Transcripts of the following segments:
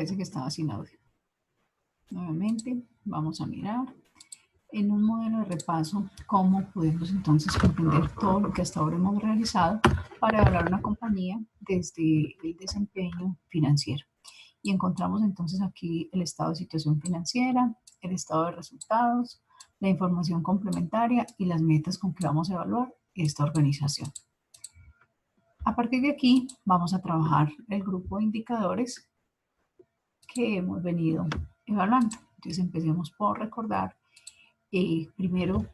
Parece que estaba sin audio. Nuevamente, vamos a mirar en un modelo de repaso cómo podemos entonces comprender todo lo que hasta ahora hemos realizado para evaluar una compañía desde el desempeño financiero. Y encontramos entonces aquí el estado de situación financiera, el estado de resultados, la información complementaria y las metas con que vamos a evaluar esta organización. A partir de aquí vamos a trabajar el grupo de indicadores que hemos venido evaluando. Entonces empecemos por recordar primero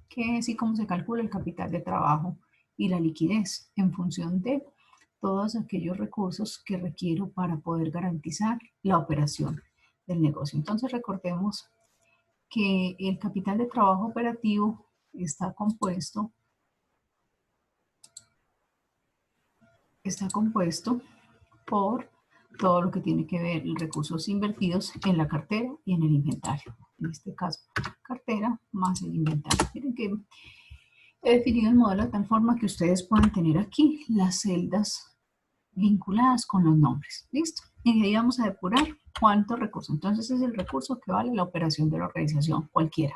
qué es y cómo se calcula el capital de trabajo y la liquidez en función de todos aquellos recursos que requiero para poder garantizar la operación del negocio. Entonces recordemos que el capital de trabajo operativo está compuesto por todo lo que tiene que ver los recursos invertidos en la cartera y en el inventario. En este caso, cartera más el inventario. Miren que he definido el modelo de tal forma que ustedes puedan tener aquí las celdas vinculadas con los nombres. ¿Listo? Y ahí vamos a depurar cuántos recursos. Entonces es el recurso que vale la operación de la organización, cualquiera.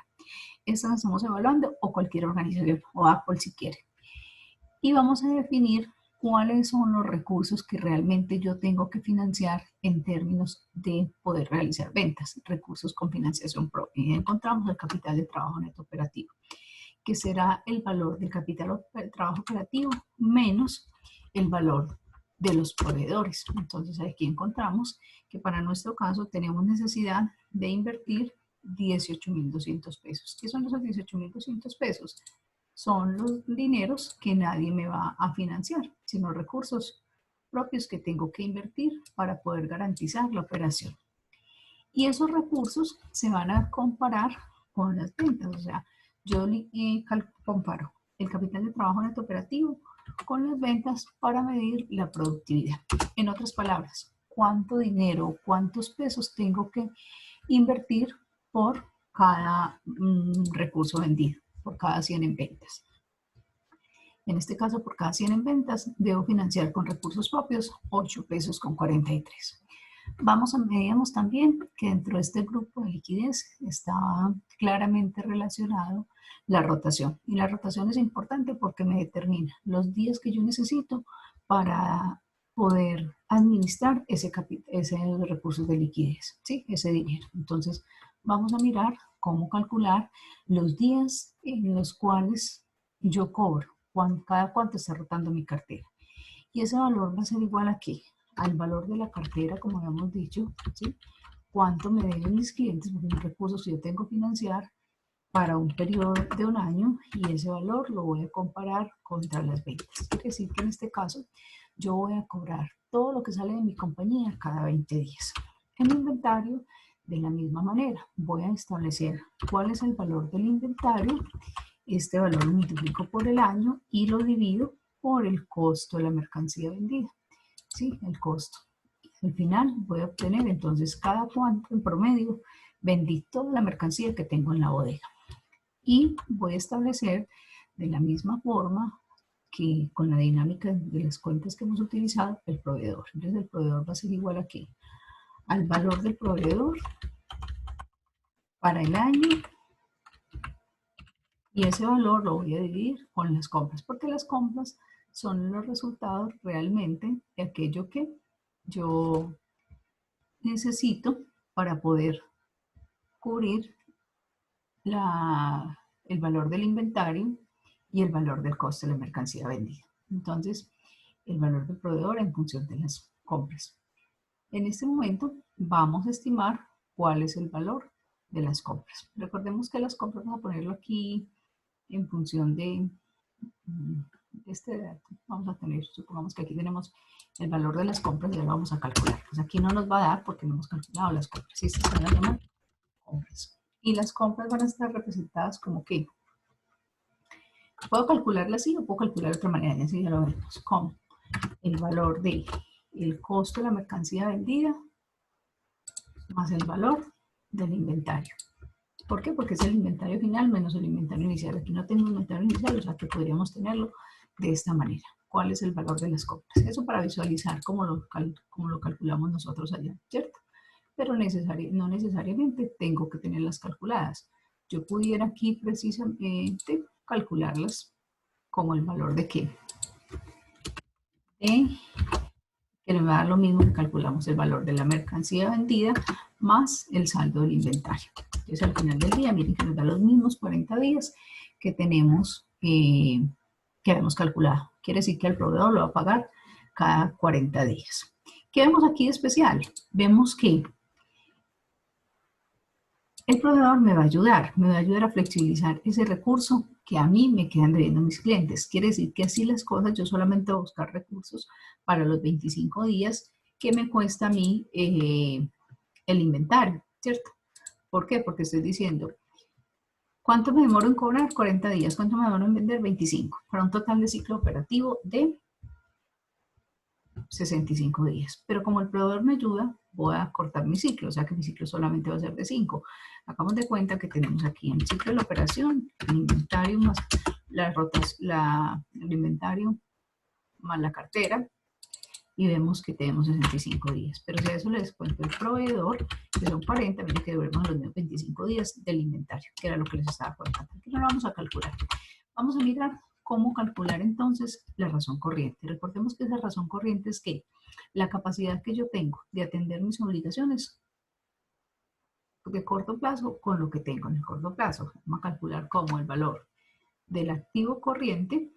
Esta la estamos evaluando o cualquier organización, o Apple si quiere. Y vamos a definir cuáles son los recursos que realmente yo tengo que financiar en términos de poder realizar ventas, recursos con financiación propia. Y encontramos el capital de trabajo neto operativo, que será el valor del capital de trabajo operativo menos el valor de los proveedores. Entonces aquí encontramos que para nuestro caso tenemos necesidad de invertir 18.200 pesos. ¿Qué son esos 18.200 pesos? Son los dineros que nadie me va a financiar, sino recursos propios que tengo que invertir para poder garantizar la operación. Y esos recursos se van a comparar con las ventas. O sea, yo comparo el capital de trabajo neto operativo con las ventas para medir la productividad. En otras palabras, cuánto dinero, cuántos pesos tengo que invertir por cada recurso vendido, por cada 100 en ventas. En este caso, por cada 100 en ventas, debo financiar con recursos propios 8 pesos con 43. Veíamos también que dentro de este grupo de liquidez está claramente relacionado la rotación. Y la rotación es importante porque me determina los días que yo necesito para poder administrar ese recursos de liquidez, ¿sí? Ese dinero. Entonces, vamos a mirar cómo calcular los días en los cuales yo cobro, cada cuánto está rotando mi cartera. Y ese valor va a ser igual a ¿qué? Al valor de la cartera, como habíamos dicho, ¿sí? Cuánto me deben mis clientes, porque los recursos que yo tengo que financiar para un periodo de un año, y ese valor lo voy a comparar contra las ventas. Quiere decir que en este caso yo voy a cobrar todo lo que sale de mi compañía cada 20 días. En el inventario, de la misma manera, voy a establecer cuál es el valor del inventario. Este valor lo multiplico por el año y lo divido por el costo de la mercancía vendida. ¿Sí? El costo. Al final voy a obtener entonces cada cuánto en promedio vendí toda la mercancía que tengo en la bodega. Y voy a establecer de la misma forma que con la dinámica de las cuentas que hemos utilizado el proveedor. Entonces el proveedor va a ser igual a ¿qué? Al valor del proveedor para el año, y ese valor lo voy a dividir con las compras, porque las compras son los resultados realmente de aquello que yo necesito para poder cubrir el valor del inventario y el valor del costo de la mercancía vendida. Entonces, el valor del proveedor en función de las compras. En este momento vamos a estimar cuál es el valor de las compras. Recordemos que las compras vamos a ponerlo aquí en función de este dato. Vamos a tener, supongamos que aquí tenemos el valor de las compras y ya lo vamos a calcular. Pues aquí no nos va a dar porque no hemos calculado las compras. ¿Sí? Se van a llamar compras. Y las compras van a estar representadas como que puedo calcularlas así o puedo calcular de otra manera. Así ya lo veremos. Como el valor del costo de la mercancía vendida más el valor del inventario. ¿Por qué? Porque es el inventario final menos el inventario inicial. Aquí no tengo inventario inicial, o sea que podríamos tenerlo de esta manera. ¿Cuál es el valor de las compras? Eso para visualizar cómo lo calculamos nosotros allá, ¿cierto? pero no necesariamente tengo que tenerlas calculadas. Yo pudiera aquí precisamente calcularlas como el valor de qué. Que nos va a dar lo mismo que calculamos el valor de la mercancía vendida más el saldo del inventario. Entonces al final del día, miren que nos da los mismos 40 días que tenemos, que habíamos calculado. Quiere decir que el proveedor lo va a pagar cada 40 días. ¿Qué vemos aquí de especial? Vemos que el proveedor me va a ayudar a flexibilizar ese recurso que a mí me quedan debiendo mis clientes. Quiere decir que así las cosas, yo solamente voy a buscar recursos para los 25 días que me cuesta a mí el inventario, ¿cierto? ¿Por qué? Porque estoy diciendo, ¿cuánto me demoro en cobrar? 40 días. ¿Cuánto me demoro en vender? 25. Para un total de ciclo operativo de 65 días. Pero como el proveedor me ayuda, voy a cortar mi ciclo, o sea que mi ciclo solamente va a ser de 5. Hagamos de cuenta que tenemos aquí el ciclo de la operación, el inventario más el inventario más la cartera, y vemos que tenemos 65 días. Pero si a eso le descuento el proveedor, que son 40, miren que devolvemos los 25 días del inventario, que era lo que les estaba contando. Aquí no lo vamos a calcular. Vamos a mirar cómo calcular entonces la razón corriente. Recordemos que esa razón corriente es que la capacidad que yo tengo de atender mis obligaciones de corto plazo con lo que tengo en el corto plazo. Vamos a calcular como el valor del activo corriente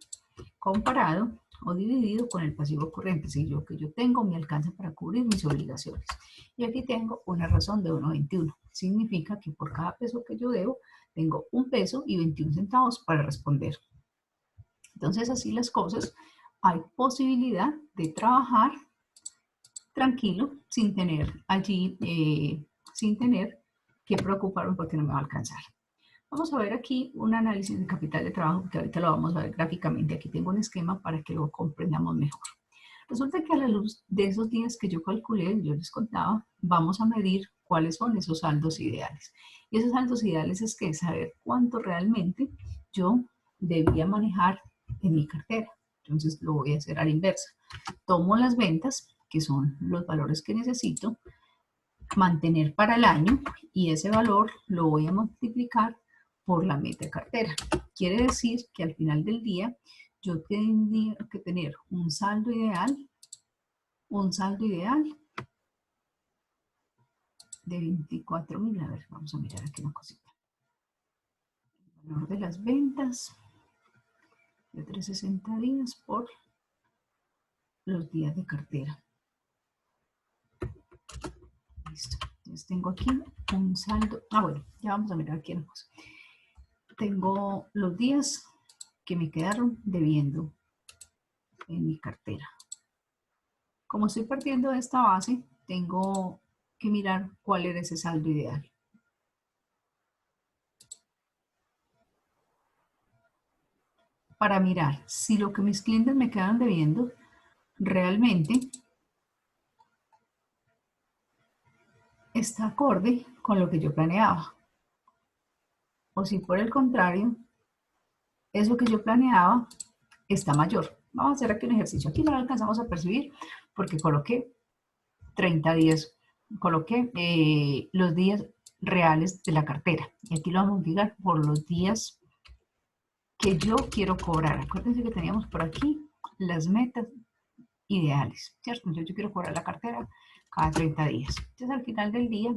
comparado o dividido con el pasivo corriente. Si lo que yo tengo me alcanza para cubrir mis obligaciones. Y aquí tengo una razón de 1,21. Significa que por cada peso que yo debo, tengo 1 peso y 21 centavos para responder. Entonces, así las cosas, hay posibilidad de trabajar tranquilo, sin tener allí, sin tener que preocuparme porque no me va a alcanzar. Vamos a ver aquí un análisis de capital de trabajo, que ahorita lo vamos a ver gráficamente. Aquí tengo un esquema para que lo comprendamos mejor. Resulta que a la luz de esos días que yo calculé, yo les contaba, vamos a medir cuáles son esos saldos ideales. Y esos saldos ideales es que saber cuánto realmente yo debía manejar en mi cartera. Entonces lo voy a hacer a la inversa. Tomo las ventas, que son los valores que necesito mantener para el año, y ese valor lo voy a multiplicar por la meta de cartera. Quiere decir que al final del día yo tendría que tener un saldo ideal de 24,000. A ver, vamos a mirar aquí una cosita. El valor de las ventas de 360 días por los días de cartera. Listo. Entonces tengo aquí un saldo. Bueno, ya vamos a mirar aquí una cosa. Tengo los días que me quedaron debiendo en mi cartera. Como estoy partiendo de esta base, tengo que mirar cuál era ese saldo ideal. Para mirar si lo que mis clientes me quedaron debiendo realmente está acorde con lo que yo planeaba. O si por el contrario, eso que yo planeaba está mayor. Vamos a hacer aquí un ejercicio. Aquí no lo alcanzamos a percibir porque coloqué 30 días, coloqué los días reales de la cartera. Y aquí lo vamos a multiplicar por los días que yo quiero cobrar. Acuérdense que teníamos por aquí las metas ideales, ¿cierto? Entonces yo quiero cobrar la cartera cada 30 días. Entonces al final del día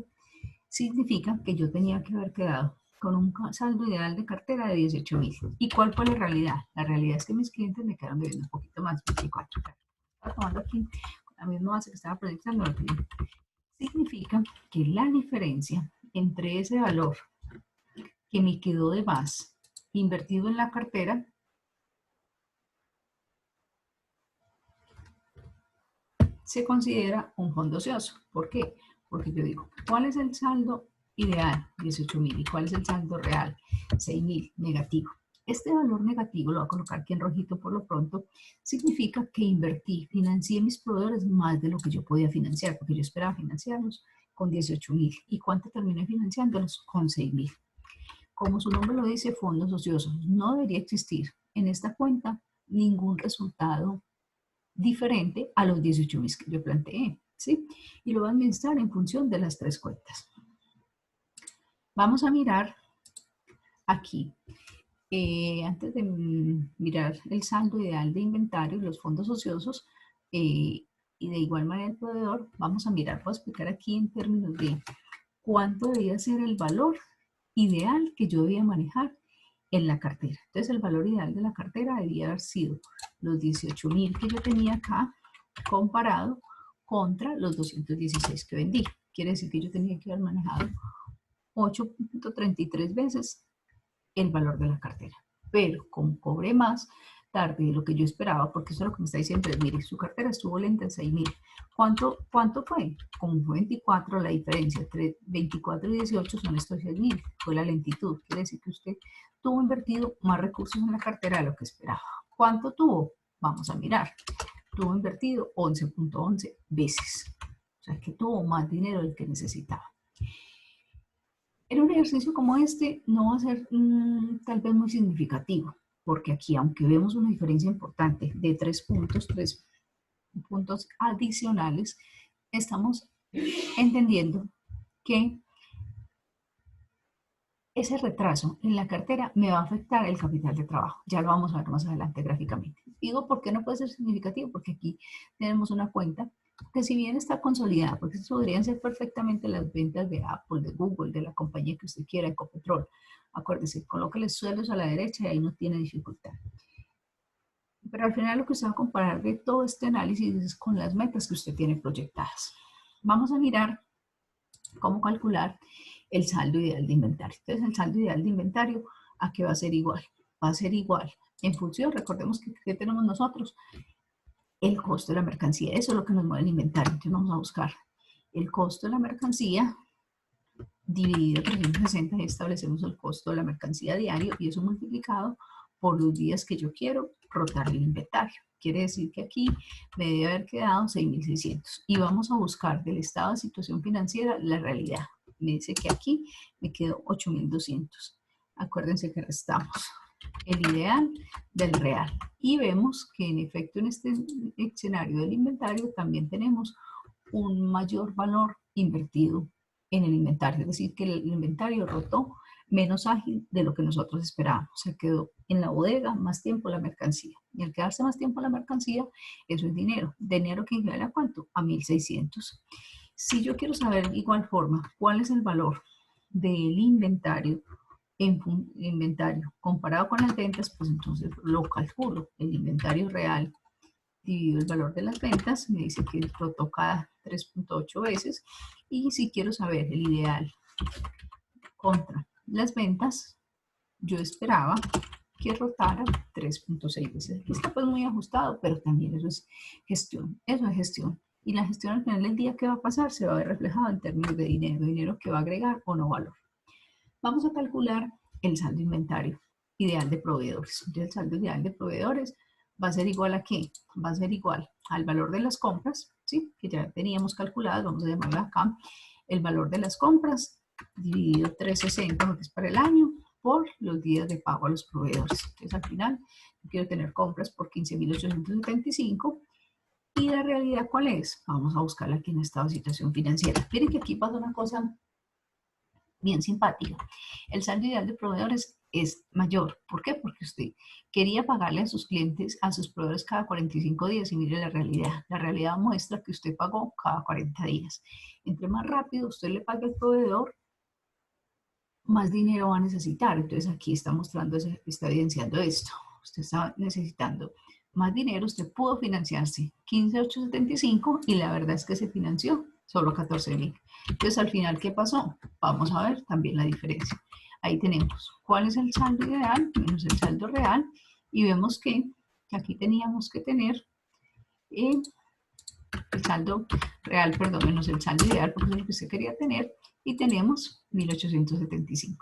significa que yo tenía que haber quedado con un saldo ideal de cartera de 18,000. ¿Y cuál fue la realidad? La realidad es que mis clientes me quedaron debiendo un poquito más, 24. Estaba tomando aquí la misma base que estaba proyectando. Significa que la diferencia entre ese valor que me quedó de más invertido en la cartera se considera un fondo ocioso. ¿Por qué? Porque yo digo, ¿cuál es el saldo ideal? 18,000. ¿Y cuál es el saldo real? 6,000, negativo. Este valor negativo, lo voy a colocar aquí en rojito por lo pronto, significa que invertí, financié mis proveedores más de lo que yo podía financiar, porque yo esperaba financiarlos con 18,000. ¿Y cuánto terminé financiándolos? Con 6,000. Como su nombre lo dice, fondos ociosos. No debería existir en esta cuenta ningún resultado diferente a los 18,000 que yo planteé. ¿sí? Y lo va a administrar en función de las 3 cuentas. Vamos a mirar aquí. Antes de mirar el saldo ideal de inventario y los fondos ociosos, y de igual manera el proveedor, vamos a mirar, voy a explicar aquí en términos de cuánto debía ser el valor ideal que yo debía manejar en la cartera. Entonces el valor ideal de la cartera debía haber sido los 18.000 que yo tenía acá comparado contra los 216 que vendí. Quiere decir que yo tenía que haber manejado 8.33 veces el valor de la cartera. Pero como cobré más tarde de lo que yo esperaba, porque eso es lo que me está diciendo, es, mire, su cartera estuvo lenta en 6.000. ¿Cuánto fue? Como fue 24, la diferencia entre 24 y 18 son estos 6.000. Fue la lentitud. Quiere decir que usted tuvo invertido más recursos en la cartera de lo que esperaba. ¿Cuánto tuvo? Vamos a mirar. Tuvo invertido 11.11 veces. O sea, que tuvo más dinero del que necesitaba. En un ejercicio como este no va a ser tal vez muy significativo, porque aquí, aunque vemos una diferencia importante de 3 puntos adicionales, estamos entendiendo que ese retraso en la cartera me va a afectar el capital de trabajo. Ya lo vamos a ver más adelante gráficamente. Digo, ¿por qué no puede ser significativo? Porque aquí tenemos una cuenta que si bien está consolidada, porque eso podrían ser perfectamente las ventas de Apple, de Google, de la compañía que usted quiera, Ecopetrol. Acuérdese, colóquele sueldos a la derecha y ahí no tiene dificultad. Pero al final lo que usted va a comparar de todo este análisis es con las metas que usted tiene proyectadas. Vamos a mirar cómo calcular el saldo ideal de inventario. Entonces, el saldo ideal de inventario, ¿a qué va a ser igual? Va a ser igual en función, recordemos que tenemos nosotros, el costo de la mercancía. Eso es lo que nos mueve el inventario. Entonces, vamos a buscar el costo de la mercancía dividido 360 y establecemos el costo de la mercancía diario y eso multiplicado por los días que yo quiero rotar el inventario. Quiere decir que aquí me debe haber quedado 6.600 y vamos a buscar del estado de situación financiera la realidad. Me dice que aquí me quedó 8.200. Acuérdense que restamos el ideal del real y vemos que en efecto en este escenario del inventario también tenemos un mayor valor invertido en el inventario, es decir, que el inventario rotó menos ágil de lo que nosotros esperábamos, se quedó en la bodega más tiempo la mercancía, y al quedarse más tiempo la mercancía, eso es dinero que equivale a cuánto, a 1.600. Si yo quiero saber de igual forma cuál es el valor del inventario comparado con las ventas, pues entonces lo calculo, el inventario real divido el valor de las ventas, me dice que rotó cada 3.8 veces. Y si quiero saber el ideal contra las ventas, yo esperaba que rotara 3.6 veces. Aquí está pues muy ajustado, pero también eso es gestión. Eso es gestión. Y la gestión al final del día, ¿qué va a pasar? Se va a ver reflejado en términos de dinero que va a agregar o no valor. Vamos a calcular el saldo inventario ideal de proveedores. Entonces, el saldo ideal de proveedores va a ser igual a ¿qué? Va a ser igual al valor de las compras, ¿sí? Que ya teníamos calculado, vamos a llamarlo acá, el valor de las compras dividido 360, porque es para el año, por los días de pago a los proveedores. Entonces, al final, quiero tener compras por 15.875. ¿Y la realidad cuál es? Vamos a buscarla aquí en estado de situación financiera. Miren que aquí pasa una cosa bien simpática. El saldo ideal de proveedores es mayor. ¿Por qué? Porque usted quería pagarle a sus clientes, a sus proveedores cada 45 días y mire la realidad. La realidad muestra que usted pagó cada 40 días. Entre más rápido usted le pague al proveedor, más dinero va a necesitar. Entonces aquí está mostrando, está evidenciando esto. Usted está necesitando más dinero, usted pudo financiarse 15.875 y la verdad es que se financió solo 14.000. Entonces al final, ¿qué pasó? Vamos a ver también la diferencia. Ahí tenemos cuál es el saldo ideal menos el saldo real y vemos que aquí teníamos que tener el saldo real, perdón, menos el saldo ideal porque es lo que usted quería tener y tenemos 1.875.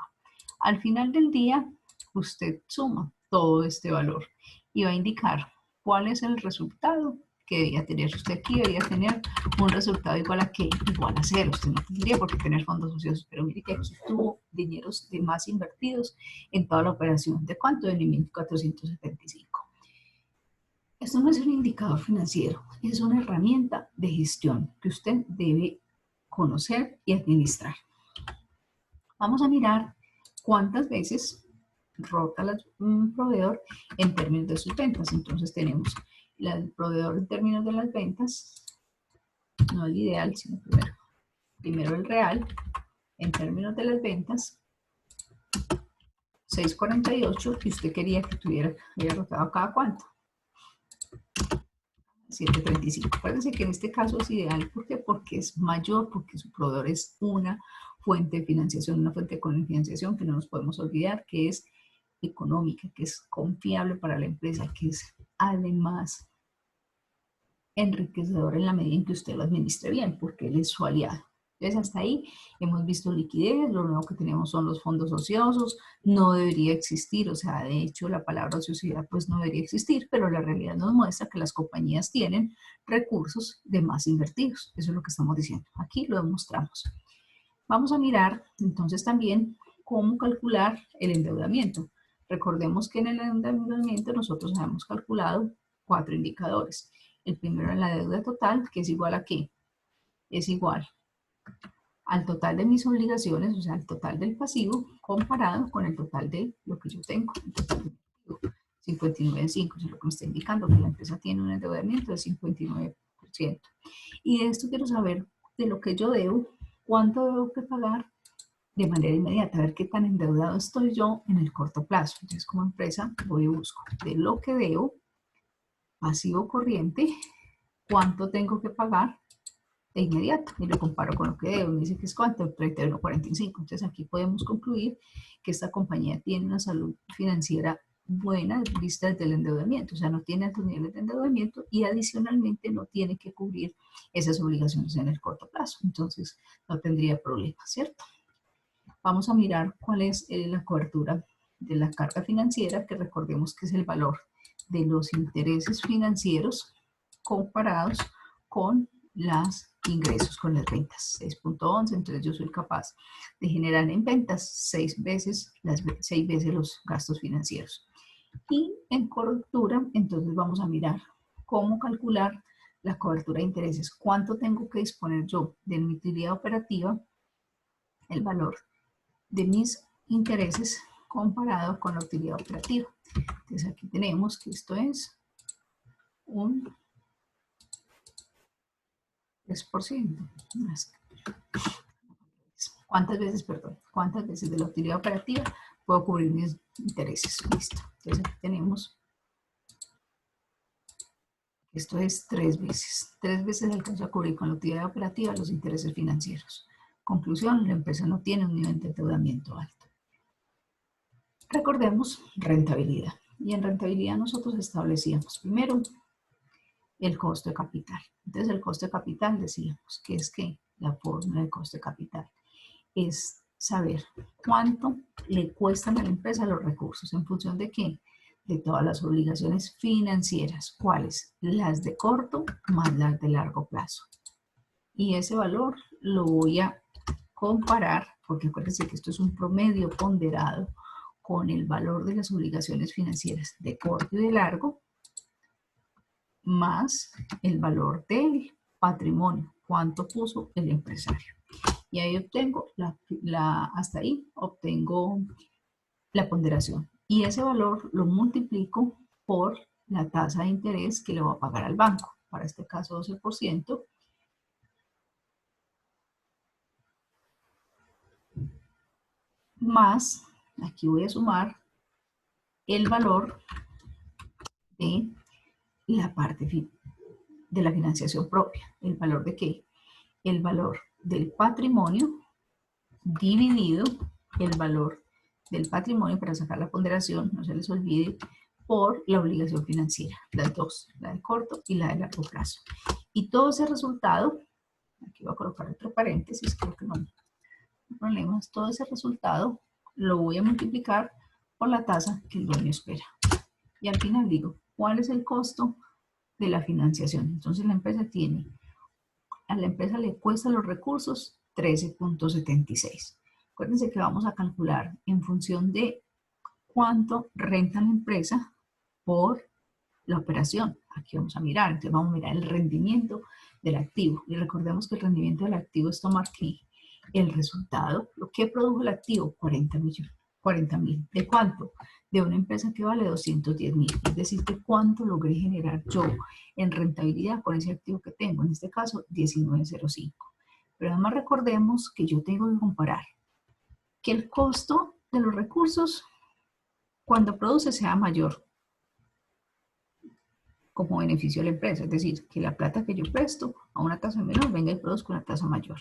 Al final del día, usted suma todo este valor y va a indicar cuál es el resultado que debería tener. Usted aquí debería tener un resultado igual a qué, igual a cero. Usted no tendría por qué tener fondos ociosos, pero mire que aquí tuvo dineros de más invertidos en toda la operación. ¿De cuánto? De 1.475. Esto no es un indicador financiero, es una herramienta de gestión que usted debe conocer y administrar. Vamos a mirar cuántas veces rota un proveedor en términos de sus ventas. Entonces tenemos el proveedor en términos de las ventas, no el ideal, sino primero el real, en términos de las ventas, 6.48, y usted quería que hubiera rotado cada cuánto. 7.35. Acuérdense que en este caso es ideal. ¿Por qué? Porque es mayor, porque su proveedor es una fuente de financiación, una fuente de financiación que no nos podemos olvidar, que es económica, que es confiable para la empresa, que es además enriquecedor en la medida en que usted lo administre bien, porque él es su aliado. Entonces, hasta ahí hemos visto liquidez, lo nuevo que tenemos son los fondos ociosos, no debería existir, o sea, de hecho la palabra ociosidad pues no debería existir, pero la realidad nos muestra que las compañías tienen recursos de más invertidos, eso es lo que estamos diciendo, aquí lo demostramos. Vamos a mirar entonces también cómo calcular el endeudamiento. Recordemos que en el endeudamiento nosotros hemos calculado 4 indicadores. El primero es la deuda total, que es igual a ¿qué? Es igual al total de mis obligaciones, o sea, al total del pasivo, comparado con el total de lo que yo tengo, el total de 59,5, es lo que me está indicando que la empresa tiene un endeudamiento del 59%. Y de esto quiero saber de lo que yo debo, cuánto debo que pagar de manera inmediata, a ver qué tan endeudado estoy yo en el corto plazo. Entonces, como empresa, voy y busco de lo que debo, pasivo corriente, cuánto tengo que pagar de inmediato y lo comparo con lo que debo. Me dice que es cuánto, 31,45. Entonces aquí podemos concluir que esta compañía tiene una salud financiera buena vista desde el endeudamiento, o sea, no tiene altos niveles de endeudamiento y adicionalmente no tiene que cubrir esas obligaciones en el corto plazo. Entonces no tendría problema, ¿cierto? Vamos a mirar cuál es la cobertura de la carga financiera, que recordemos que es el valor de los intereses financieros comparados con los ingresos, con las ventas. 6.11, entonces yo soy capaz de generar en ventas 6 veces los gastos financieros. Y en cobertura, entonces vamos a mirar cómo calcular la cobertura de intereses. ¿Cuánto tengo que disponer yo de mi utilidad operativa? El valor de mis intereses comparado con la utilidad operativa. Entonces aquí tenemos que esto es un 3%. ¿Cuántas veces de la utilidad operativa puedo cubrir mis intereses? Listo. Entonces aquí tenemos, esto es 3 veces. 3 veces alcanzo a cubrir con la utilidad operativa los intereses financieros. Conclusión, la empresa no tiene un nivel de endeudamiento alto. Recordemos rentabilidad. Y en rentabilidad nosotros establecíamos primero el costo de capital. Entonces el costo de capital decíamos que es que la fórmula de costo de capital es saber cuánto le cuestan a la empresa los recursos en función de qué, de todas las obligaciones financieras. ¿Cuáles? Las de corto más las de largo plazo. Y ese valor lo voy a comparar, porque acuérdense que esto es un promedio ponderado con el valor de las obligaciones financieras de corto y de largo, más el valor del patrimonio, cuánto puso el empresario. Y ahí obtengo, hasta ahí obtengo la ponderación. Y ese valor lo multiplico por la tasa de interés que le voy a pagar al banco. Para este caso 12%. Más, aquí voy a sumar el valor de la parte de la financiación propia. ¿El valor de qué? El valor del patrimonio dividido el valor del patrimonio para sacar la ponderación, no se les olvide, por la obligación financiera, las dos, la de corto y la de largo plazo. Y todo ese resultado, aquí voy a colocar otro paréntesis, creo que no hay problemas, todo ese resultado lo voy a multiplicar por la tasa que el dueño espera. Y al final digo, ¿cuál es el costo de la financiación? Entonces la empresa tiene, a la empresa le cuesta los recursos 13.76. Acuérdense que vamos a calcular en función de cuánto renta la empresa por la operación. aquí vamos a mirar. Entonces vamos a mirar el rendimiento del activo. Y recordemos que el rendimiento del activo es tomar ¿qué? El resultado. ¿Lo que produjo el activo? 40.000. ¿De cuánto? De una empresa que vale 210.000. Es decir, que cuánto logré generar yo en rentabilidad con ese activo que tengo. En este caso, 19.05. Pero además recordemos que yo tengo que comparar que el costo de los recursos cuando produce sea mayor como beneficio a la empresa, es decir, que la plata que yo presto a una tasa menor venga y produzca una tasa mayor.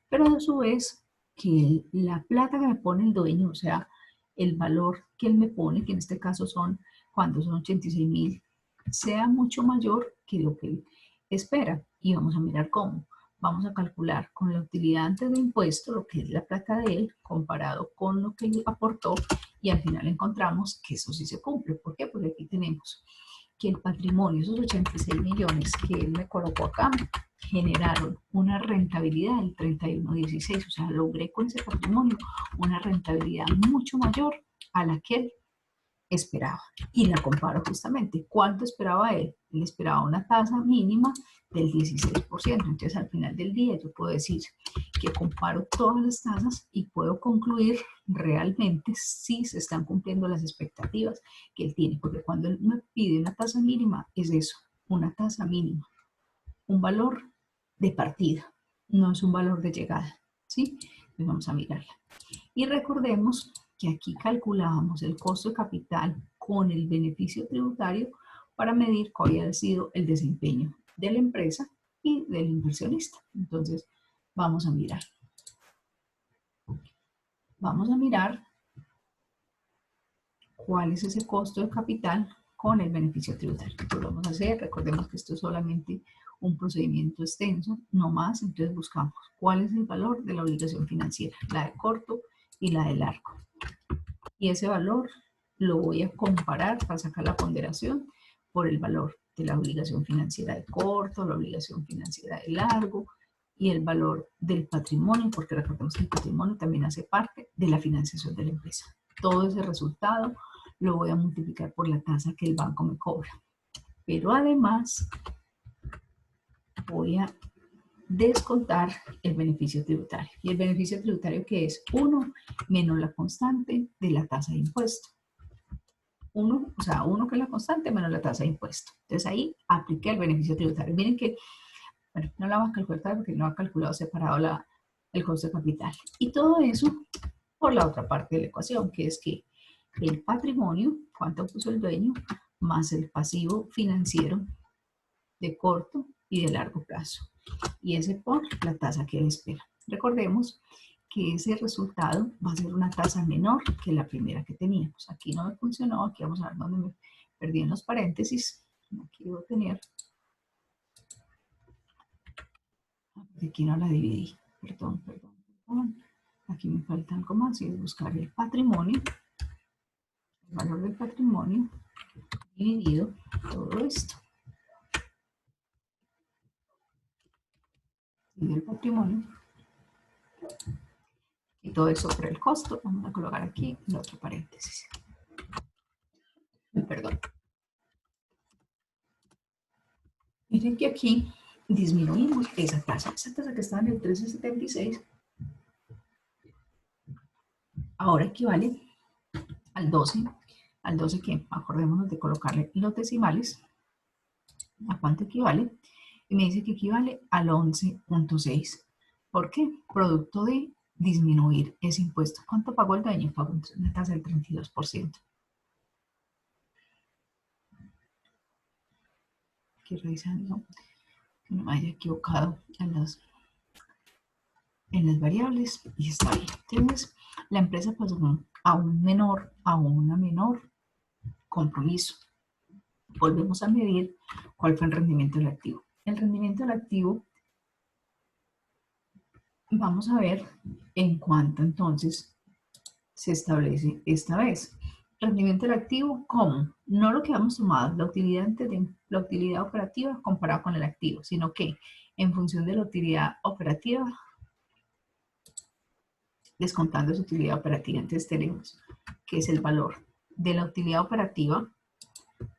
Pero a su vez, que la plata que me pone el dueño, o sea, el valor que él me pone, que en este caso son, cuando son 86.000, sea mucho mayor que lo que él espera. Y vamos a mirar cómo. Vamos a calcular con la utilidad antes de impuesto, lo que es la plata de él, comparado con lo que él aportó, y al final encontramos que eso sí se cumple. ¿Por qué? Porque aquí tenemos que el patrimonio, esos 86 millones que él me colocó acá, generaron una rentabilidad del 31.16, o sea, logré con ese patrimonio una rentabilidad mucho mayor a la que él esperaba. Y la comparo justamente. ¿Cuánto esperaba él? Él esperaba una tasa mínima del 16%. Entonces, al final del día, yo puedo decir que comparo todas las tasas y puedo concluir realmente si se están cumpliendo las expectativas que él tiene. Porque cuando él me pide una tasa mínima, es eso, una tasa mínima, un valor de partida, no es un valor de llegada. ¿Sí? Entonces, vamos a mirarla. Y recordemos que aquí calculábamos el costo de capital con el beneficio tributario para medir cuál había sido el desempeño de la empresa y del inversionista. Entonces, vamos a mirar. Vamos a mirar cuál es ese costo de capital con el beneficio tributario. Lo vamos a hacer. Recordemos que esto es solamente un procedimiento extenso, no más. Entonces buscamos cuál es el valor de la obligación financiera, la de corto y la de largo. Y ese valor lo voy a comparar para sacar la ponderación por el valor de la obligación financiera de corto, la obligación financiera de largo y el valor del patrimonio, porque recordemos que el patrimonio también hace parte de la financiación de la empresa. Todo ese resultado lo voy a multiplicar por la tasa que el banco me cobra. Pero además voy a descontar el beneficio tributario. ¿Y el beneficio tributario que es? 1 menos la constante de la tasa de impuesto. 1, o sea, 1 que es la constante menos la tasa de impuesto. Entonces ahí apliqué el beneficio tributario. Miren que, bueno, no la vamos a calcular porque no ha calculado separado el costo de capital. Y todo eso por la otra parte de la ecuación, que es que el patrimonio, cuánto puso el dueño, más el pasivo financiero de corto y de largo plazo. Y ese por la tasa que él espera. Recordemos que ese resultado va a ser una tasa menor que la primera que teníamos. Aquí no me funcionó, aquí vamos a ver dónde me perdí en los paréntesis. Aquí debo tener, aquí no la dividí, perdón. Aquí me falta algo más y es buscar el patrimonio, el valor del patrimonio dividido todo esto. Y del patrimonio y todo eso por el costo. Vamos a colocar aquí el otro paréntesis. Perdón. Miren que aquí disminuimos esa tasa que estaba en el 13.76, ahora equivale al 12 que acordémonos de colocarle los decimales, ¿a cuánto equivale? Y me dice que equivale al 11.6. ¿Por qué? Producto de disminuir ese impuesto. ¿Cuánto pagó el dueño? Pagó una tasa del 32%. Aquí revisando que no me haya equivocado en las variables y está bien. Entonces, la empresa pasó a una menor compromiso. Volvemos a medir cuál fue el rendimiento del activo. El rendimiento del activo, vamos a ver en cuánto entonces se establece esta vez. Rendimiento del activo, ¿cómo? No lo que hemos tomado, la utilidad operativa comparada con el activo, sino que en función de la utilidad operativa, descontando su utilidad operativa. Entonces tenemos que es el valor de la utilidad operativa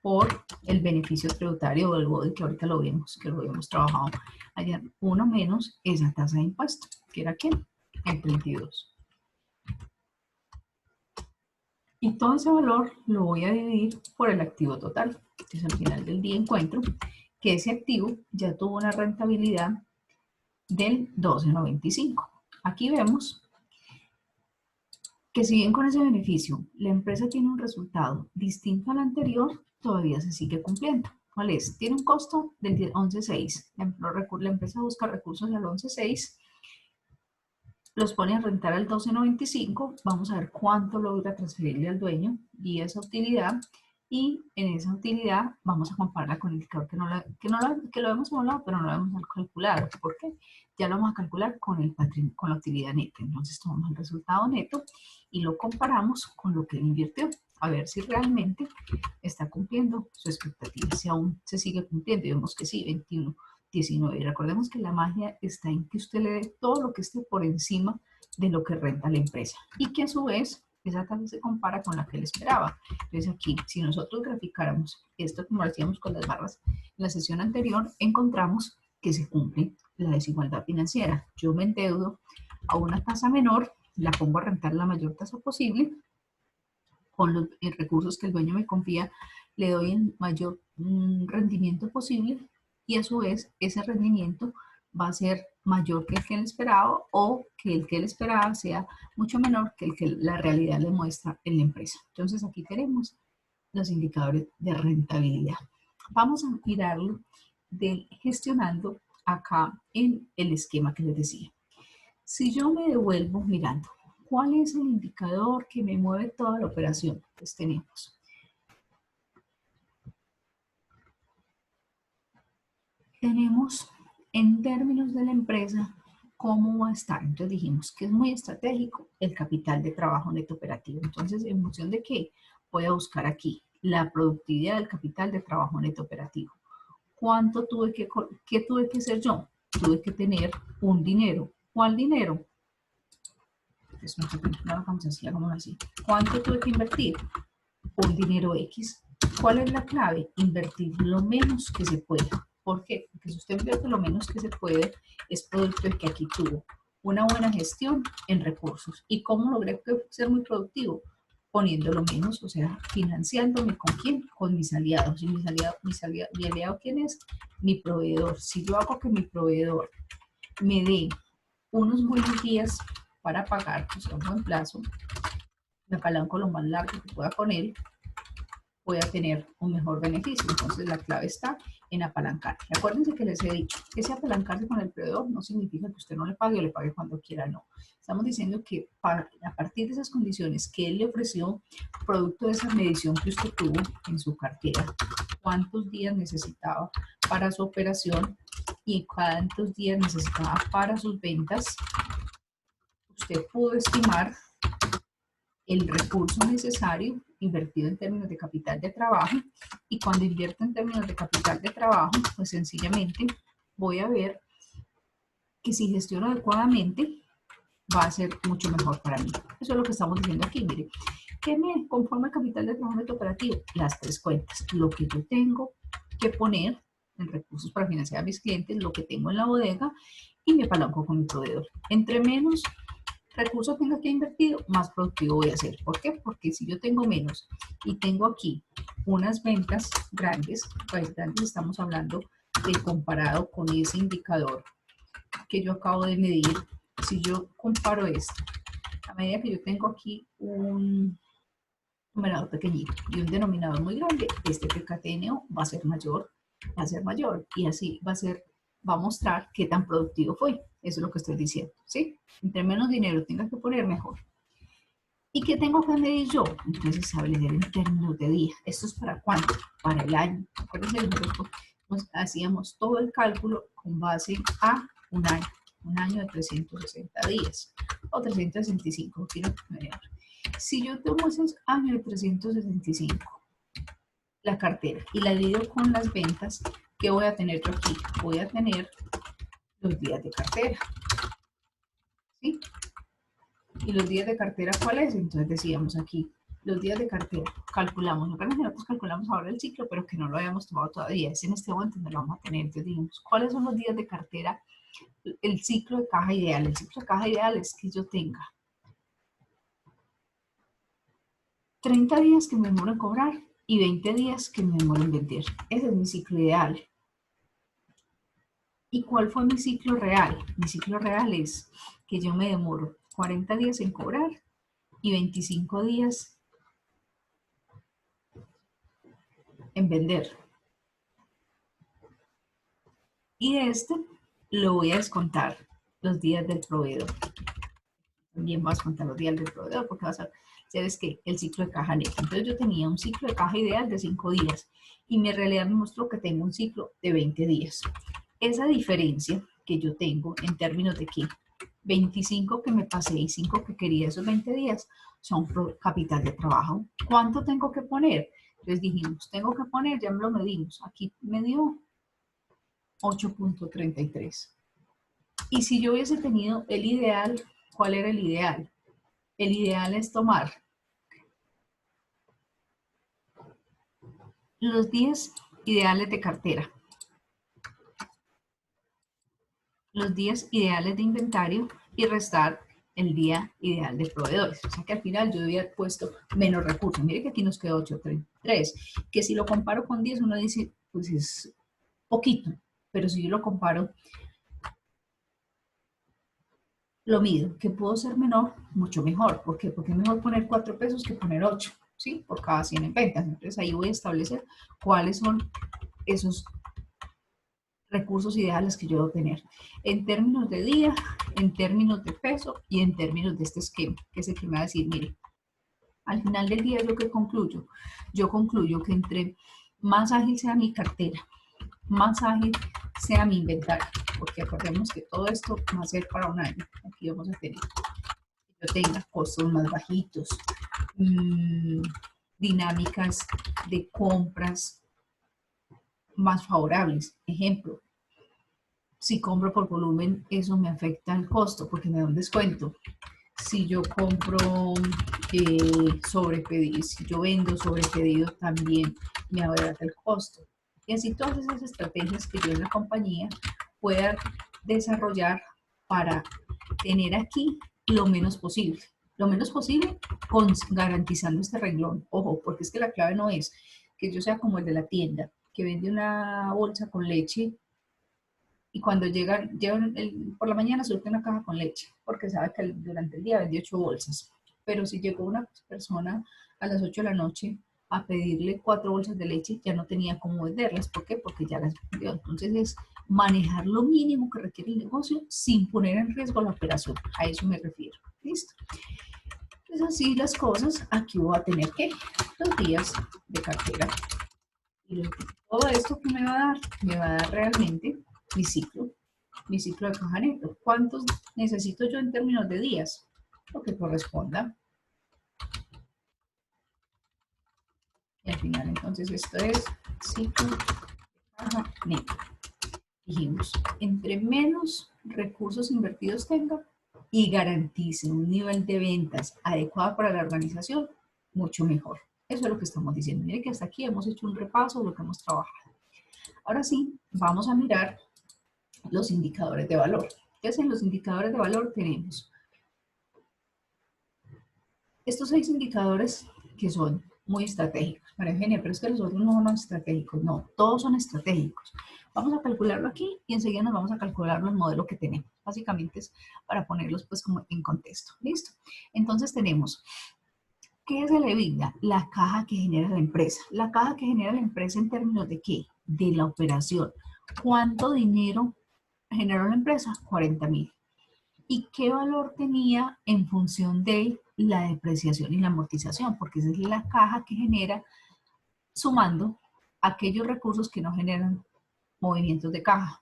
por el beneficio tributario del BODI, que ahorita lo vimos, que lo habíamos trabajado ayer, 1 menos esa tasa de impuesto, que era ¿qué? El 32. Y todo ese valor lo voy a dividir por el activo total. Entonces al final del día encuentro que ese activo ya tuvo una rentabilidad del 12,95. Aquí vemos que si bien con ese beneficio la empresa tiene un resultado distinto al anterior, todavía se sigue cumpliendo. ¿Cuál es? Tiene un costo del 11,6. La empresa busca recursos al 11,6, los pone a rentar al 12,95. Vamos a ver cuánto logra transferirle al dueño y esa utilidad. Y en esa utilidad vamos a compararla con el indicador que lo hemos hablado, pero no lo hemos calculado. ¿Por qué? Ya lo vamos a calcular con la utilidad neta. Entonces tomamos el resultado neto y lo comparamos con lo que él invirtió, a ver si realmente está cumpliendo su expectativa, si aún se sigue cumpliendo. Y vemos que sí, 21, 19. Y recordemos que la magia está en que usted le dé todo lo que esté por encima de lo que renta la empresa y que a su vez esa tasa se compara con la que él esperaba. Entonces aquí, si nosotros graficáramos esto como lo hacíamos con las barras en la sesión anterior, encontramos que se cumple la desigualdad financiera. Yo me endeudo a una tasa menor, la pongo a rentar la mayor tasa posible, con los recursos que el dueño me confía, le doy el mayor rendimiento posible y a su vez ese rendimiento va a ser mayor que el que él esperaba o que el que él esperaba sea mucho menor que el que la realidad le muestra en la empresa. Entonces aquí tenemos los indicadores de rentabilidad. Vamos a mirarlo gestionando acá en el esquema que les decía. Si yo me devuelvo mirando, ¿cuál es el indicador que me mueve toda la operación? Pues tenemos en términos de la empresa cómo va a estar. Entonces dijimos que es muy estratégico el capital de trabajo neto operativo. Entonces, ¿en función de qué? Voy a buscar aquí la productividad del capital de trabajo neto operativo. ¿Cuánto qué tuve que hacer yo? Tuve que tener un dinero. ¿Cuál dinero? Pues no vamos así, hagamos así. ¿Cuánto tuve que invertir? Un dinero X. ¿Cuál es la clave? Invertir lo menos que se pueda. ¿Por qué? Porque si usted invierte lo menos que se puede, es producto de que aquí tuvo una buena gestión en recursos. ¿Y cómo logré ser muy productivo? Poniendo lo menos, o sea, financiándome con quién, con mis aliados. ¿Y mi aliado quién es? Mi proveedor. Si yo hago que mi proveedor me dé unos buenos días para pagar, o sea, un buen plazo, me apalanco lo más largo que pueda con él, voy a tener un mejor beneficio. Entonces la clave está en apalancar. Acuérdense que les he dicho que ese apalancarse con el proveedor no significa que usted no le pague o le pague cuando quiera, no. Estamos diciendo que a partir de esas condiciones que él le ofreció, producto de esa medición que usted tuvo en su cartera, cuántos días necesitaba para su operación y cuántos días necesitaba para sus ventas, usted pudo estimar el recurso necesario invertido en términos de capital de trabajo, y cuando invierto en términos de capital de trabajo, pues sencillamente voy a ver que si gestiono adecuadamente va a ser mucho mejor para mí. Eso es lo que estamos diciendo aquí. Mire, ¿qué me conforma el capital de trabajo neto operativo? Las tres cuentas. Lo que yo tengo que poner en recursos para financiar a mis clientes, lo que tengo en la bodega y me apalanco con mi proveedor. Entre menos recursos tenga que invertir, más productivo voy a ser. ¿Por qué? Porque si yo tengo menos y tengo aquí unas ventas grandes, pues grandes estamos hablando de comparado con ese indicador que yo acabo de medir. Si yo comparo esto, a medida que yo tengo aquí un numerador pequeñito y un denominador muy grande, este PKTNO va a ser mayor, y así va a mostrar qué tan productivo fue. Eso es lo que estoy diciendo, ¿sí? Entre menos dinero tengas que poner, mejor. ¿Y qué tengo que medir yo? Entonces, establecer en términos de día. ¿Esto es para cuánto? Para el año. Acuérdense, nosotros hacíamos todo el cálculo con base a un año de 360 días o 365. Si yo tomo esos años de 365, la cartera, y la divido con las ventas, ¿qué voy a tener yo aquí? Voy a tener los días de cartera, ¿sí? ¿Y los días de cartera cuál es? Entonces decíamos aquí los días de cartera, calculamos, lo que nosotros calculamos ahora el ciclo, pero que no lo habíamos tomado todavía, es en este momento donde lo vamos a tener. Entonces dijimos, ¿cuáles son los días de cartera? El ciclo de caja ideal. El ciclo de caja ideal es que yo tenga 30 días que me demoro en cobrar y 20 días que me demoro en vender. Ese es mi ciclo ideal. ¿Y cuál fue mi ciclo real? Mi ciclo real es que yo me demoro 40 días en cobrar y 25 días en vender. Y de este lo voy a descontar los días del proveedor. También vas a contar los días del proveedor porque vas a hacer es que el ciclo de caja neta. Entonces yo tenía un ciclo de caja ideal de 5 días y mi realidad me mostró que tengo un ciclo de 20 días. Esa diferencia que yo tengo en términos de que 25 que me pasé y 5 que quería esos 20 días son capital de trabajo. ¿Cuánto tengo que poner? Entonces dijimos, tengo que poner, ya lo medimos, aquí me dio 8.33. Y si yo hubiese tenido el ideal, ¿cuál era el ideal? El ideal es tomar los 10 ideales de cartera, los días ideales de inventario y restar el día ideal de proveedores. O sea que al final yo había puesto menos recursos. Mire que aquí nos quedó 8.33, que si lo comparo con 10 uno dice, pues es poquito, pero si yo lo comparo, lo mido, que puedo ser menor, mucho mejor. ¿Por qué? Porque es mejor poner 4 pesos que poner 8, ¿sí? Por cada 100 en ventas. Entonces ahí voy a establecer cuáles son esos recursos ideales que yo debo tener en términos de día, en términos de peso y en términos de este esquema, que es el que me va a decir, mire, al final del día yo que concluyo, yo concluyo que entre más ágil sea mi cartera, más ágil sea mi inventario, porque acordemos que todo esto va a ser para un año. Aquí vamos a tener que yo tenga costos más bajitos, dinámicas de compras más favorables. Ejemplo, si compro por volumen, eso me afecta el costo porque me da un descuento. Si yo compro sobre pedido, si yo vendo sobre pedido, también me abarata el costo. Y así todas esas estrategias que yo en la compañía pueda desarrollar para tener aquí lo menos posible. Lo menos posible garantizando este renglón. Ojo, porque es que la clave no es que yo sea como el de la tienda, que vende una bolsa con leche y cuando llegan por la mañana surte una caja con leche, porque sabe que durante el día vendió 8 bolsas. Pero si llegó una persona a las 8 de la noche a pedirle 4 bolsas de leche, ya no tenía cómo venderlas. ¿Por qué? Porque ya las vendió. Entonces es manejar lo mínimo que requiere el negocio sin poner en riesgo la operación. A eso me refiero. ¿Listo? Entonces así las cosas, aquí voy a tener que los días de cartera. Y todo esto que me va a dar, me va a dar realmente mi ciclo de caja neto. ¿Cuántos necesito yo en términos de días? Lo que corresponda. Y al final, entonces, esto es ciclo de caja neto. Dijimos, entre menos recursos invertidos tenga y garantice un nivel de ventas adecuado para la organización, mucho mejor. Eso es lo que estamos diciendo. Mire que hasta aquí hemos hecho un repaso de lo que hemos trabajado. Ahora sí, vamos a mirar los indicadores de valor. Entonces, en los indicadores de valor tenemos estos 6 indicadores que son muy estratégicos. María Eugenia, pero es que los otros no son estratégicos. No, todos son estratégicos. Vamos a calcularlo aquí y enseguida nos vamos a calcular el modelo que tenemos. Básicamente es para ponerlos pues como en contexto. ¿Listo? Entonces tenemos, ¿qué es el EBITDA? La caja que genera la empresa. La caja que genera la empresa en términos de ¿qué? De la operación. ¿Cuánto dinero generó la empresa? 40.000. ¿Y qué valor tenía en función de la depreciación y la amortización? Porque esa es la caja que genera sumando aquellos recursos que no generan movimientos de caja,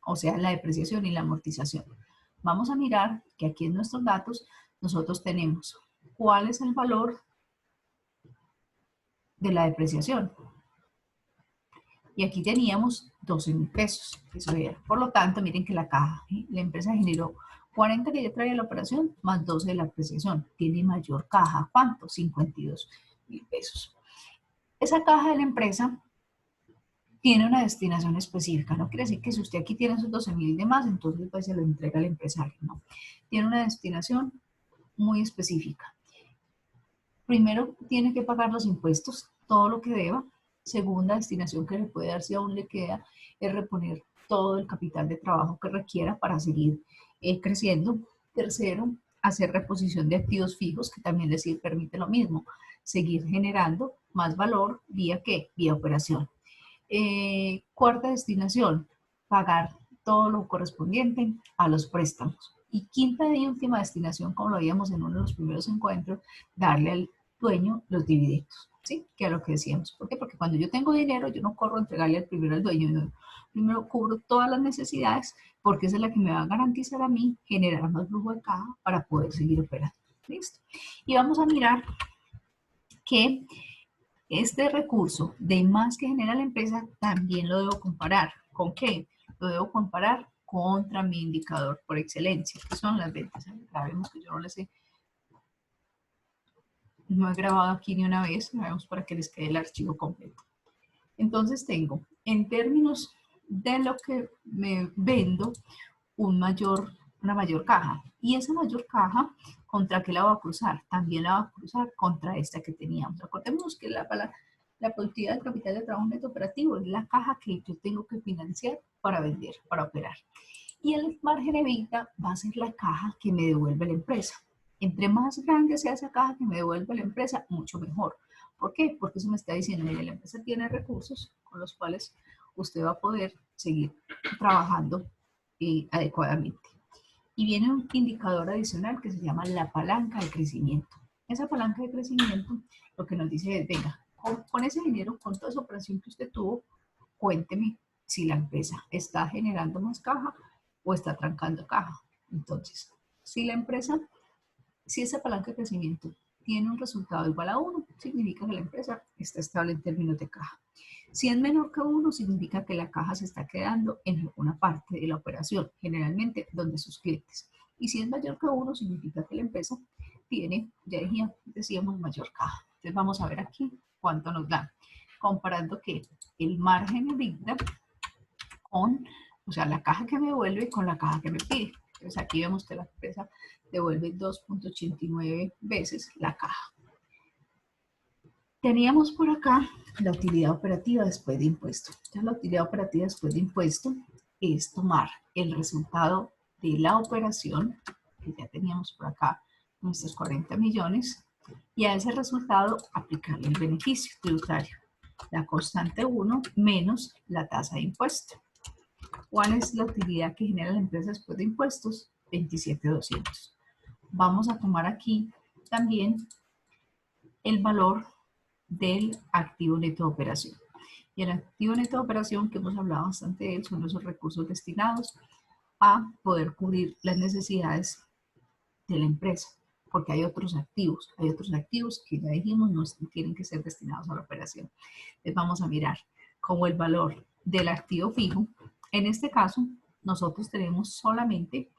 o sea, la depreciación y la amortización. Vamos a mirar que aquí en nuestros datos nosotros tenemos cuál es el valor de la depreciación. Y aquí teníamos 12.000 pesos, eso era. Por lo tanto, miren que la caja, la empresa generó 40 que ya traía la operación, más 12 de la apreciación. Tiene mayor caja. ¿Cuánto? 52. 1.000 pesos. Esa caja de la empresa tiene una destinación específica. No quiere decir que si usted aquí tiene esos 12.000 de más, entonces pues se lo entrega al empresario. No. Tiene una destinación muy específica. Primero, tiene que pagar los impuestos, todo lo que deba. Segunda destinación que le puede dar, si aún le queda, es reponer todo el capital de trabajo que requiera para seguir creciendo. Tercero, hacer reposición de activos fijos, que también les permite lo mismo, seguir generando más valor vía ¿qué? Vía operación. Cuarta destinación, pagar todo lo correspondiente a los préstamos. Y quinta y última destinación, como lo veíamos en uno de los primeros encuentros, darle al dueño los dividendos, ¿sí? Que es lo que decíamos. ¿Por qué? Porque cuando yo tengo dinero, yo no corro a entregarle al primero al dueño, yo primero cubro todas las necesidades, porque esa es la que me va a garantizar a mí generar más flujo de caja para poder seguir operando. ¿Listo? Y vamos a mirar que este recurso de más que genera la empresa también lo debo comparar. ¿Con qué? Lo debo comparar contra mi indicador por excelencia, que son las ventas. Grabemos que yo no les no he grabado aquí ni una vez, grabemos para que les quede el archivo completo. Entonces tengo, en términos de lo que me vendo, una mayor caja. Y esa mayor caja, ¿contra qué la va a cruzar? También la va a cruzar contra esta que teníamos. Acordémonos que la productividad del capital de trabajo neto operativo es la caja que yo tengo que financiar para vender, para operar. Y el margen EBITDA va a ser la caja que me devuelve la empresa. Entre más grande sea esa caja que me devuelve la empresa, mucho mejor. ¿Por qué? Porque eso me está diciendo, mire, la empresa tiene recursos con los cuales usted va a poder seguir trabajando adecuadamente. Y viene un indicador adicional que se llama la palanca de crecimiento. Esa palanca de crecimiento lo que nos dice es, venga, con ese dinero, con toda esa operación que usted tuvo, cuénteme si la empresa está generando más caja o está trancando caja. Entonces, si la empresa, si esa palanca de crecimiento tiene un resultado igual a 1, significa que la empresa está estable en términos de caja. Si es menor que 1, significa que la caja se está quedando en alguna parte de la operación, generalmente donde sus clientes. Y si es mayor que 1, significa que la empresa tiene, ya decíamos, mayor caja. Entonces vamos a ver aquí cuánto nos da, comparando que el margen EBITDA con, o sea, la caja que me devuelve con la caja que me pide. Entonces aquí vemos que la empresa devuelve 2.89 veces la caja. Teníamos por acá la utilidad operativa después de impuesto. Entonces, la utilidad operativa después de impuesto es tomar el resultado de la operación, que ya teníamos por acá nuestros 40 millones, y a ese resultado aplicarle el beneficio tributario, la constante 1 menos la tasa de impuesto. ¿Cuál es la utilidad que genera la empresa después de impuestos? 27.200. Vamos a tomar aquí también el valor del activo neto de operación. Y el activo neto de operación, que hemos hablado bastante de él, son esos recursos destinados a poder cubrir las necesidades de la empresa, porque hay otros activos que ya dijimos no tienen que ser destinados a la operación. Entonces vamos a mirar como el valor del activo fijo. En este caso, nosotros tenemos solamente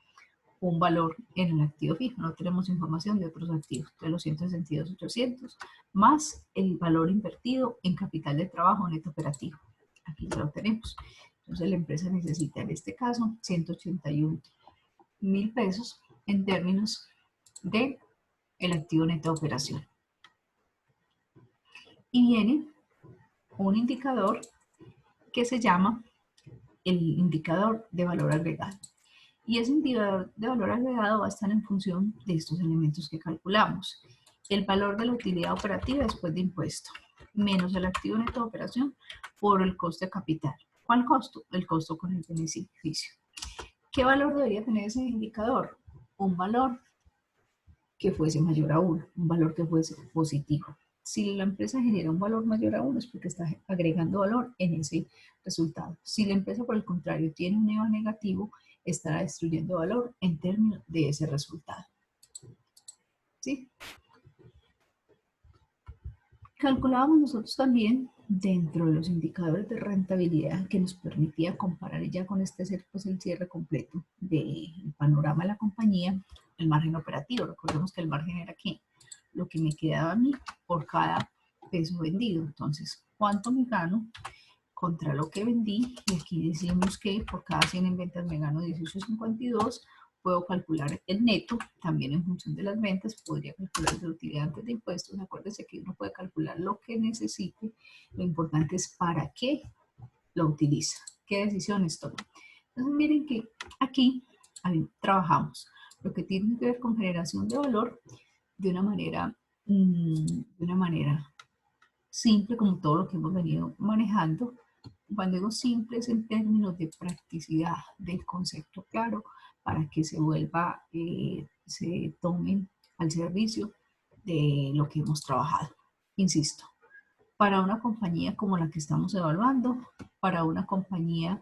un valor en el activo fijo, no tenemos información de otros activos, de los 162.800, más el valor invertido en capital de trabajo neto operativo. Aquí ya lo tenemos. Entonces la empresa necesita en este caso 181.000 pesos en términos de el activo neto de operación. Y viene un indicador que se llama el indicador de valor agregado. Y ese indicador de valor agregado va a estar en función de estos elementos que calculamos. El valor de la utilidad operativa después de impuesto, menos el activo neto de operación por el costo de capital. ¿Cuál costo? El costo con el beneficio. ¿Qué valor debería tener ese indicador? Un valor que fuese mayor a 1, un valor que fuese positivo. Si la empresa genera un valor mayor a 1 es porque está agregando valor en ese resultado. Si la empresa, por el contrario, tiene un EVA negativo, estará destruyendo valor en términos de ese resultado. ¿Sí? Calculábamos nosotros también dentro de los indicadores de rentabilidad que nos permitía comparar ya con este ser, pues el cierre completo del panorama de la compañía, el margen operativo. Recordemos que el margen era aquí, lo que me quedaba a mí por cada peso vendido. Entonces, ¿cuánto me gano contra lo que vendí? Y aquí decimos que por cada 100 en ventas me gano 18.52. Puedo calcular el neto, también en función de las ventas, podría calcular la utilidad antes de impuestos. Acuérdense que uno puede calcular lo que necesite, lo importante es para qué lo utiliza, qué decisiones toma. Entonces miren que aquí trabajamos lo que tiene que ver con generación de valor de una manera simple, como todo lo que hemos venido manejando. Cuando digo simple es en términos de practicidad, del concepto claro, para que se vuelva, se tomen al servicio de lo que hemos trabajado. Insisto, para una compañía como la que estamos evaluando, para una compañía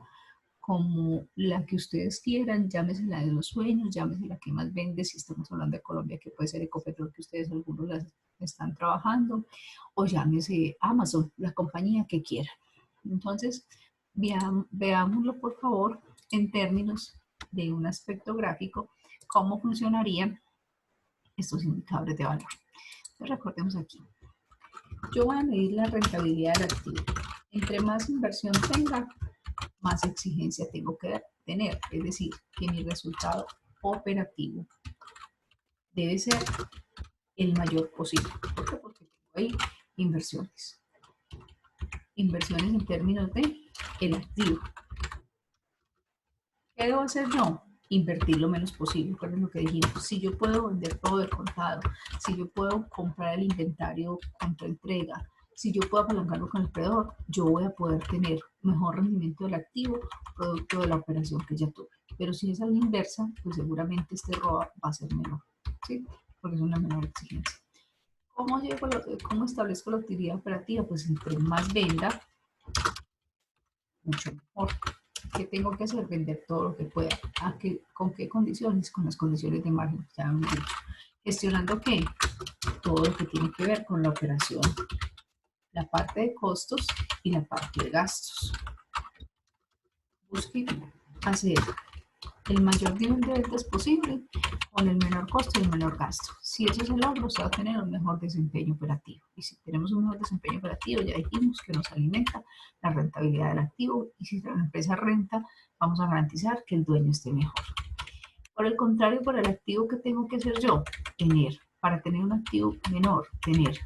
como la que ustedes quieran, llámese la de los sueños, llámese la que más vende, si estamos hablando de Colombia, que puede ser Ecopetrol, que ustedes algunos las están trabajando, o llámese Amazon, la compañía que quieran. Entonces, veámoslo por favor en términos de un aspecto gráfico, cómo funcionarían estos indicadores de valor. Entonces, recordemos aquí, yo voy a medir la rentabilidad del activo. Entre más inversión tenga, más exigencia tengo que tener. Es decir, que mi resultado operativo debe ser el mayor posible. ¿Por qué? Porque tengo ahí inversiones. Inversiones en términos de el activo. ¿Qué debo hacer yo? Invertir lo menos posible. ¿Cuál es lo que dijimos? Si yo puedo vender todo de contado, si yo puedo comprar el inventario contra entrega, si yo puedo apalancarlo con el proveedor, yo voy a poder tener mejor rendimiento del activo producto de la operación que ya tuve. Pero si es a la inversa, pues seguramente este ROA va a ser menor, ¿sí? Porque es una menor exigencia. ¿Cómo establezco la utilidad operativa? Pues entre más venda, mucho mejor. ¿Qué tengo que hacer? Vender todo lo que pueda. ¿Con qué condiciones? Con las condiciones de margen, ya hemos dicho. ¿Gestionando qué? Todo lo que tiene que ver con la operación, la parte de costos y la parte de gastos. Busque hacer el mayor nivel de ventas posible con el menor costo y el menor gasto. Si eso se logra, usted va a tener un mejor desempeño operativo. Y si tenemos un mejor desempeño operativo, ya dijimos que nos alimenta la rentabilidad del activo. Y si la empresa renta, vamos a garantizar que el dueño esté mejor. Por el contrario, por el activo que tengo que hacer yo, para tener un activo menor, tener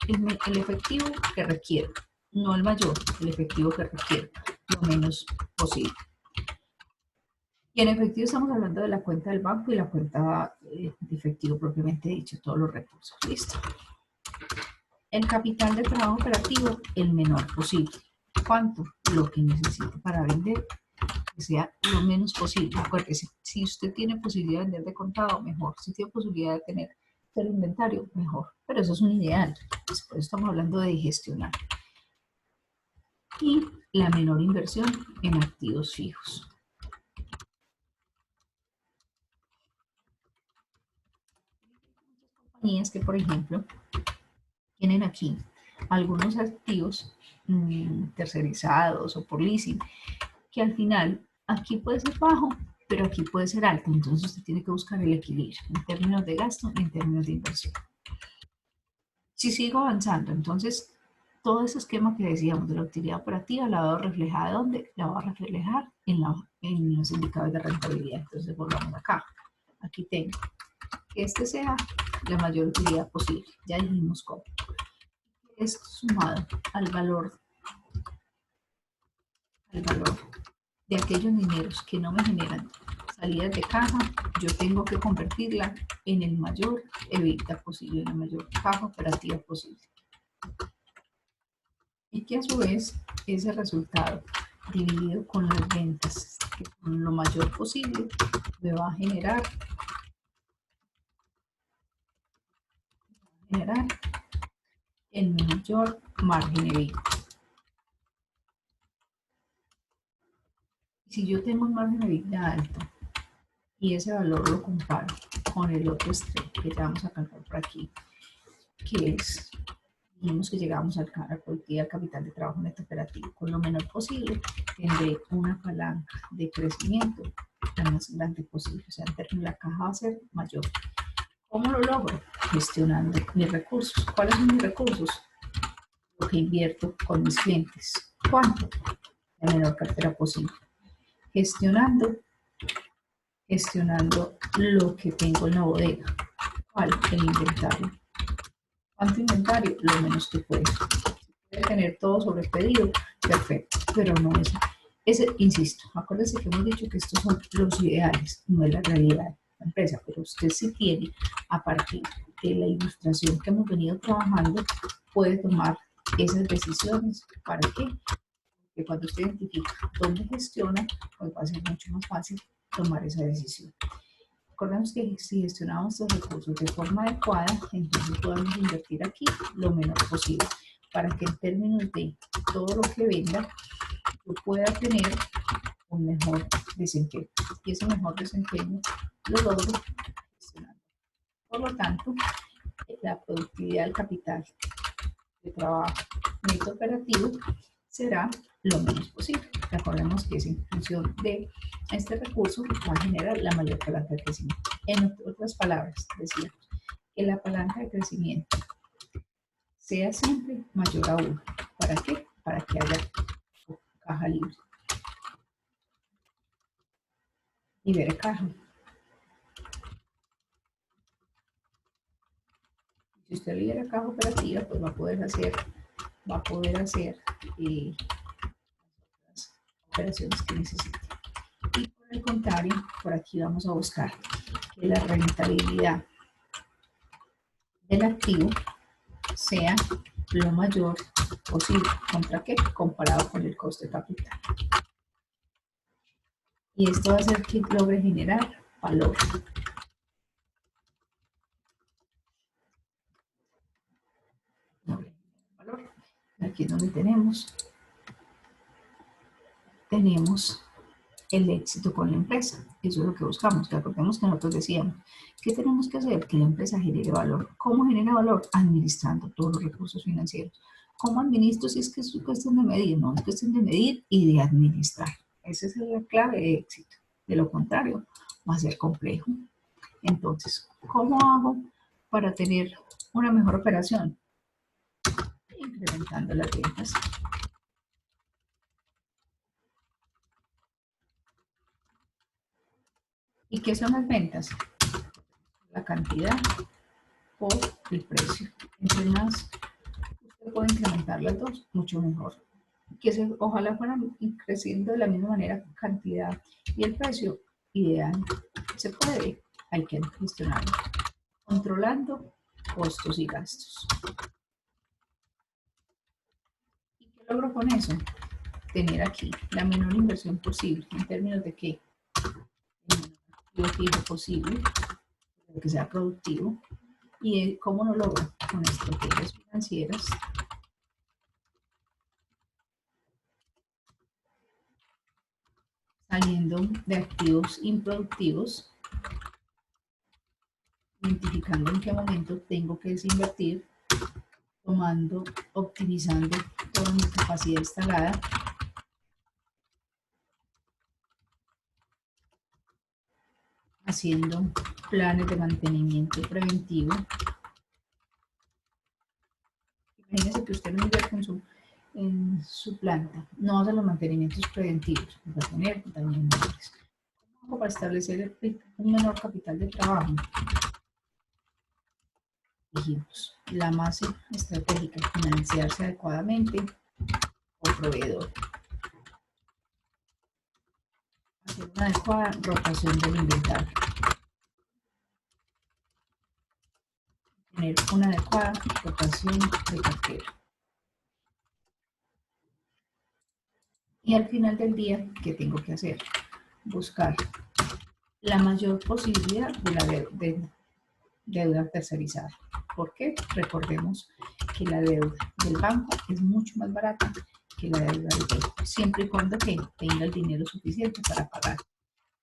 el efectivo que requiero, no el mayor, el efectivo que requiero, lo menos posible. Y en efectivo estamos hablando de la cuenta del banco y la cuenta de efectivo propiamente dicho, todos los recursos. Listo. El capital de trabajo operativo, el menor posible. ¿Cuánto? Lo que necesito para vender, que sea lo menos posible. Acuérdese, si usted tiene posibilidad de vender de contado, mejor. Si tiene posibilidad de tener el inventario, mejor. Pero eso es un ideal. Después estamos hablando de gestionar. Y la menor inversión en activos fijos. Compañías que, por ejemplo, tienen aquí algunos activos tercerizados o por leasing, que al final aquí puede ser bajo, pero aquí puede ser alto. Entonces usted tiene que buscar el equilibrio en términos de gasto y en términos de inversión. Si sigo avanzando, entonces todo ese esquema que decíamos de la utilidad operativa la voy a reflejar ¿dónde? La voy a reflejar en los indicadores de rentabilidad. Entonces volvamos acá. Aquí tengo que este sea la mayor utilidad posible. Ya dijimos cómo. Esto sumado al valor de aquellos dineros que no me generan salidas de caja, yo tengo que convertirla en el mayor EBITDA posible, en la mayor caja operativa posible. Y que a su vez ese resultado dividido con las ventas, que son lo mayor posible, me va a generar el mayor margen EBITDA. Si yo tengo un margen EBITDA alto y ese valor lo comparo con el otro extremo que ya vamos a calcular por aquí, que es, dijimos que llegamos al capital de trabajo neto operativo con lo menor posible, tendré una palanca de crecimiento la más grande posible, o sea, en términos la caja va a ser mayor. ¿Cómo lo logro? Gestionando mis recursos. ¿Cuáles son mis recursos? lo que invierto con mis clientes. ¿Cuánto? La menor cartera posible. Gestionando lo que tengo en la bodega. ¿Cuál? El inventario. ¿Cuánto inventario? Lo menos que pueda. Puede tener todo sobre pedido, perfecto, pero no es. Insisto, acuérdense que hemos dicho que estos son los ideales, no es la realidad de la empresa, pero usted sí tiene, a partir de la ilustración que hemos venido trabajando, puede tomar esas decisiones. ¿Para qué? Porque cuando usted identifica dónde gestiona, pues va a ser mucho más fácil tomar esa decisión. Recordemos que si gestionamos estos recursos de forma adecuada, entonces podemos invertir aquí lo menor posible, para que en términos de todo lo que venda, yo pueda tener un mejor desempeño. Y ese mejor desempeño lo logro gestionando. Por lo tanto, la productividad del capital de trabajo neto operativo será lo menos posible. Recordemos que es en función de este recurso que va a generar la mayor palanca de crecimiento. En otras palabras, decíamos que la palanca de crecimiento sea siempre mayor a 1. ¿Para qué? Para que haya caja libre. Libere caja. Si usted libera caja operativa, pues va a poder hacer las operaciones que necesite. Y por el contrario, por aquí vamos a buscar que la rentabilidad del activo sea lo mayor posible. ¿Contra qué? Comparado con el coste de capital. Y esto va a hacer que logre generar valor. Aquí es donde tenemos el éxito con la empresa. Eso es lo que buscamos. Recordemos que nosotros decíamos, ¿qué tenemos que hacer? Que la empresa genere valor. ¿Cómo genera valor? Administrando todos los recursos financieros. ¿Cómo administro? Si es que es cuestión de medir, no, es cuestión de medir y de administrar. Esa es la clave de éxito. De lo contrario, va a ser complejo. Entonces, ¿cómo hago para tener una mejor operación? Incrementando las ventas. ¿Y qué son las ventas? La cantidad por el precio. Entre más usted puede incrementar las dos, mucho mejor. Ojalá fueran creciendo de la misma manera cantidad y el precio ideal. Se puede, hay que gestionarlo. Controlando costos y gastos. ¿Y qué logro con eso? Tener aquí la menor inversión posible en términos de que el fijo posible, que sea productivo. ¿Y cómo lo logro? Con estrategias financieras saliendo de activos improductivos, identificando en qué momento tengo que desinvertir, optimizando toda mi capacidad instalada, haciendo planes de mantenimiento preventivo. Imagínese que usted no invierte en su planta, no hace los mantenimientos preventivos, va a tener también menores. ¿Cómo para establecer un menor capital de trabajo? Dijimos, la más estratégica, financiarse adecuadamente por proveedor. Hacer una adecuada rotación del inventario. Tener una adecuada rotación de cartera. Y al final del día, ¿qué tengo que hacer? Buscar la mayor posibilidad de la deuda tercerizada. ¿Por qué? Recordemos que la deuda del banco es mucho más barata que la deuda del banco, siempre y cuando tenga el dinero suficiente para pagar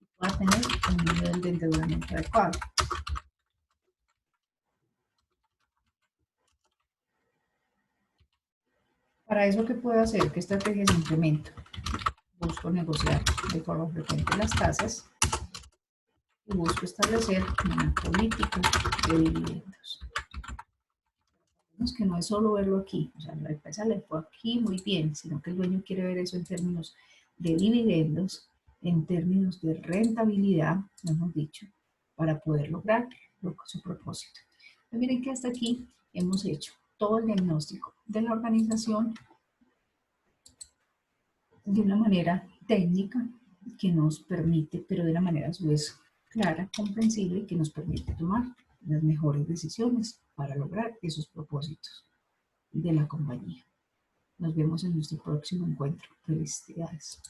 y pueda tener un nivel de endeudamiento adecuado. Para eso, ¿qué puedo hacer? ¿Qué estrategias implemento? Busco negociar de forma frecuente las tasas y busco establecer una política de dividendos. Es que no es solo verlo aquí, o sea, la empresa le fue aquí muy bien, sino que el dueño quiere ver eso en términos de dividendos, en términos de rentabilidad, mejor dicho, para poder lograr su propósito. Entonces, miren que hasta aquí hemos hecho todo el diagnóstico de la organización de una manera técnica que nos permite, pero de una manera a su vez clara, comprensible, que nos permite tomar las mejores decisiones para lograr esos propósitos de la compañía. Nos vemos en nuestro próximo encuentro. Felicidades.